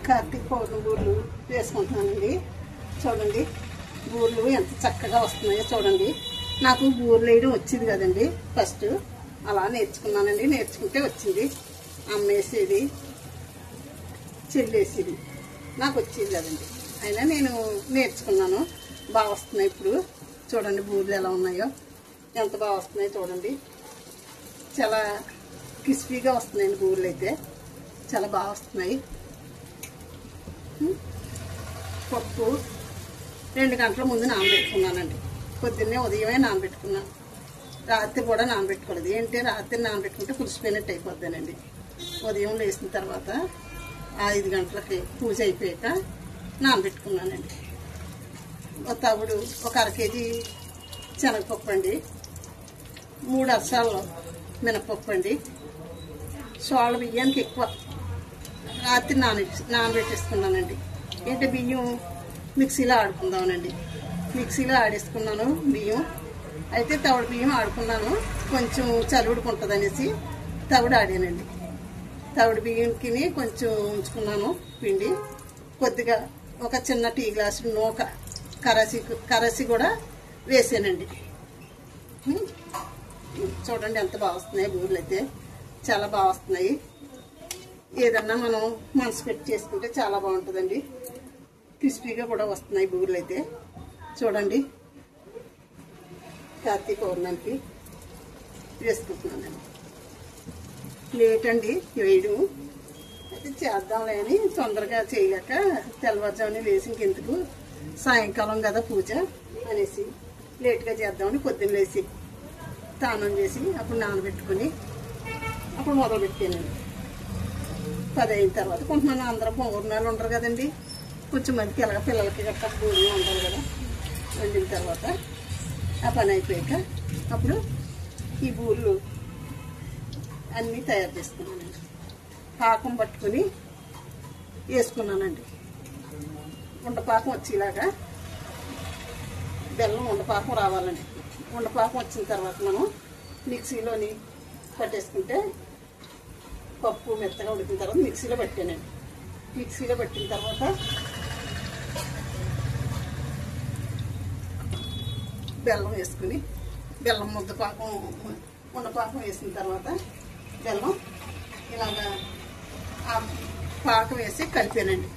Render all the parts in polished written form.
కార్తీక పౌర్ణమి బూర్లు వేసుకుంటున్నానండి. చూడండి బూర్లు ఎంత చక్కగా వస్తున్నాయో చూడండి. నాకు బూర్లు వేయడం వచ్చేది కదండి ఫస్ట్, అలా నేర్చుకున్నానండి. నేర్చుకుంటే వచ్చింది. అమ్మేసేది, చెల్లేసేది, నాకు వచ్చేది కదండి. అయినా నేను నేర్చుకున్నాను. బాగా వస్తున్నాయి ఇప్పుడు. చూడండి బూర్లు ఎలా ఉన్నాయో, ఎంత బాగా వస్తున్నాయో చూడండి. చాలా క్రిస్పీగా వస్తున్నాయండి బూర్లు అయితే, చాలా బాగా వస్తున్నాయి. పప్పు 2 గంటల ముందు నానబెట్టుకున్నానండి. పొద్దున్నే ఉదయమే నానబెట్టుకున్నాను. రాత్రి కూడా నానబెట్టుకోలేదు. ఏంటి రాత్రి నానబెట్టుకుంటే పులిసిపోయినట్టు అయిపోద్దానండి. ఉదయం లేచిన తర్వాత 5 గంటలకి పూజ అయిపోయాక నానబెట్టుకున్నానండి. ఒక తవుడు, ఒక 1/2 కేజీ శనగపప్పు అండి, 3 అరసాలు మినపప్పు అండి. సోళ్ళ బియ్యానికి ఎక్కువ రాత్రి నానబెట్టేసుకున్నానండి. ఏంటి బియ్యం మిక్సీలో ఆడుకుందామనండి. మిక్సీలో ఆడేసుకున్నాను బియ్యం. అయితే తవుడు బియ్యం ఆడుకున్నాను, కొంచెం చలువుడుకుంటుంది అనేసి తవుడు ఆడానండి. తవుడు బియ్యంకి కొంచెం ఉంచుకున్నాను పిండి. కొద్దిగా ఒక చిన్న టీ గ్లాసు నూక కరసి కూడా వేసానండి. చూడండి ఎంత బాగా వస్తున్నాయి బూరెలు అయితే, చాలా బాగా వస్తున్నాయి. ఏదన్నా మనం మనసు పెట్టి చేసుకుంటే చాలా బాగుంటుందండి. క్రిస్పీగా కూడా వస్తున్నాయి బూరెలు అయితే. చూడండి కార్తీక పౌర్ణమికి వేసుకుంటున్నానండి. లేట్ అండి వేయడం, అయితే చేద్దాంలే అని తొందరగా చేయలేక తెల్లవారుజామున లేసి ఇంకెందుకు సాయంకాలం కదా పూజ అనేసి లేట్గా చేద్దామని పొద్దున్న లేసి స్నానం చేసి అప్పుడు నానబెట్టుకుని అప్పుడు మొదలు పెట్టానండి. 10 అయిన తర్వాత కొంతమంది అందరూ పౌర్ణాలు ఉండరు కదండి, కొంచెం మందికి ఎలాగ పిల్లలకి గట్రా పూజ ఉండాలి కదా. వండిన తర్వాత ఆ పని అయిపోయాక అప్పుడు ఈ బూర్లు అన్నీ తయారు చేసుకున్నానండి. పాకం పట్టుకుని వేసుకున్నానండి. ఉండపాకం వచ్చేలాగా బెల్లం ఉండపాకం రావాలండి. ఉండపాకం వచ్చిన తర్వాత మనం మిక్సీలోని పట్టేసుకుంటే పప్పు మెత్తగా ఉడికిన తర్వాత మిక్సీలో పట్టానండి. మిక్సీలో పట్టిన తర్వాత బెల్లం వేసుకుని బెల్లం ముద్దపాకం ఉండపాకం వేసిన తర్వాత బెల్లం ఇలాగా ఆ పాకం వేసి కలిపానండి.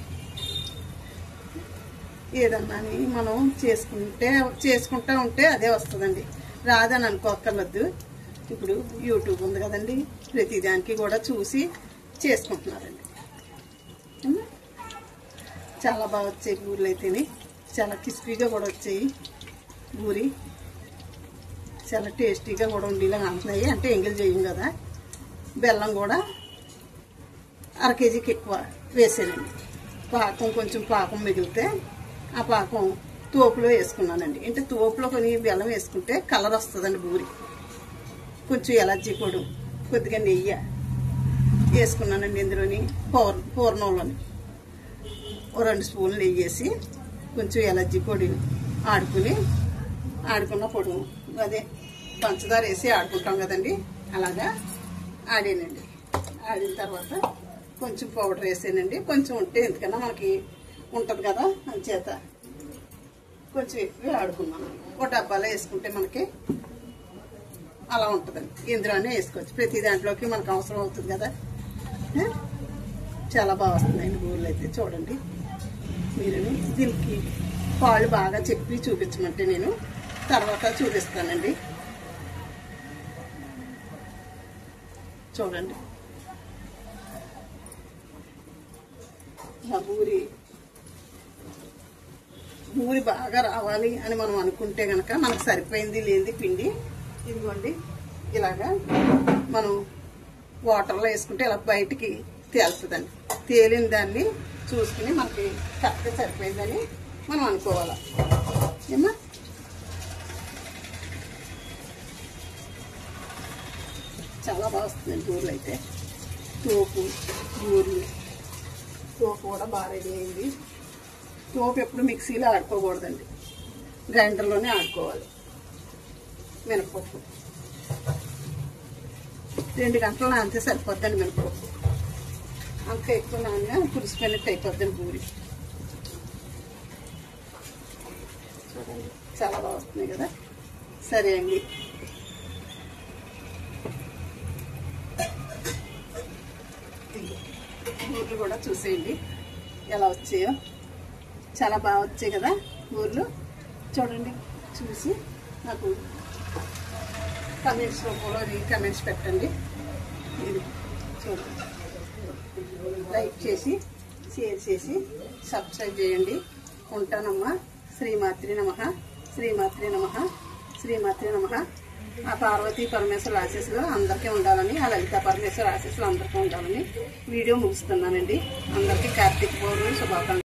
ఏదన్నా మనం చేసుకుంటా ఉంటే అదే వస్తుందండి, రాదని అనుకోక్కర్లేదు. ఇప్పుడు యూట్యూబ్ ఉంది కదండి, ప్రతిదానికి కూడా చూసి చేసుకుంటున్నారండి. చాలా బాగా వచ్చాయి బూరెలు అయితేనే, చాలా క్రిస్పీగా కూడా వచ్చాయి. బూరి చాలా టేస్టీగా కూడా ఉండేలా అంటున్నాయి. అంటే ఎంగిల్ చేయం కదా. బెల్లం కూడా 1/2 కేజీకి ఎక్కువ వేసానండి. పాకం కొంచెం పాకం మిగిలితే ఆ పాకం తోపులో వేసుకున్నానండి. అంటే తోపులో కొన్ని బెల్లం వేసుకుంటే కలర్ వస్తుందండి బూరి. కొంచెం ఎలర్జీ పొడి, కొద్దిగా నెయ్యి వేసుకున్నానండి. ఇందులోని పూర్ణంలోని 2 స్పూన్లు నెయ్యి వేసి కొంచెం ఎలర్జీ పొడి ఆడుకున్న పొడి, అదే పంచదార వేసి ఆడుకుంటాం కదండి, అలాగా ఆడానండి. ఆడిన తర్వాత కొంచెం పౌడర్ వేసానండి. కొంచెం ఉంటే ఎందుకన్నా మనకి ఉంటుంది కదా, అంచేత కొంచెం ఎక్కువ ఆడుకున్నాను. ఒక డబ్బాలో వేసుకుంటే మనకి అలా ఉంటుందండి. ఇందులోనే వేసుకోవచ్చు, ప్రతి దాంట్లోకి మనకు అవసరం అవుతుంది కదా. చాలా బాగా వస్తున్నాయండి బూరెలు అయితే. చూడండి మీరు దీనికి పాలు బాగా చెప్పి చూపించమంటే నేను తర్వాత చూపిస్తానండి. చూడండి బూరి బాగా రావాలి అని మనం అనుకుంటే కనుక మనకు సరిపోయింది లేనిది పిండి ఇదిగోండి ఇలాగా మనం వాటర్లో వేసుకుంటే ఇలా బయటికి తేలుతుందండి. తేలిన దాన్ని చూసుకుని మనకి కరెక్ట్గా సరిపోయిందని మనం అనుకోవాలి. ఏమా చాలా బాగా వస్తుందండి బూరెలు అయితే. బూరెలు తోపు కూడా బాగా రెడీ అయింది. తోపు ఎప్పుడు మిక్సీలో ఆడుకోకూడదండి, గ్రైండర్లోనే ఆడుకోవాలి. మినపప్పు 2 గంటలు నానితే సరిపోద్దండి. మినపప్పు అంత ఎక్కువ నాన్న పులిసిపోయినట్టు అయిపోద్దండి పూరి. చూడండి చాలా బాగా వస్తున్నాయి కదా. సరే అండి, ఊర్లు కూడా చూసేయండి ఎలా వచ్చాయో. చాలా బాగా వచ్చాయి కదా ఊర్లు. చూడండి, చూసి నాకు కమెంట్స్ రూపంలో కమెంట్స్ పెట్టండి. ఇది చూడండి, లైక్ చేసి షేర్ చేసి సబ్స్క్రైబ్ చేయండి. ఉంటానమ్మా. శ్రీమాత్రి నమః, శ్రీమాత్రి నమః, శ్రీమాత్రి నమః. ఆ పార్వతీ పరమేశ్వర ఆశీస్సులు అందరికీ ఉండాలని, ఆ లలితా పరమేశ్వర ఆశీస్సులు అందరికీ ఉండాలని వీడియో ముగిస్తున్నానండి. అందరికీ కార్తీక పౌర్ణమి శుభాకాంక్షలు.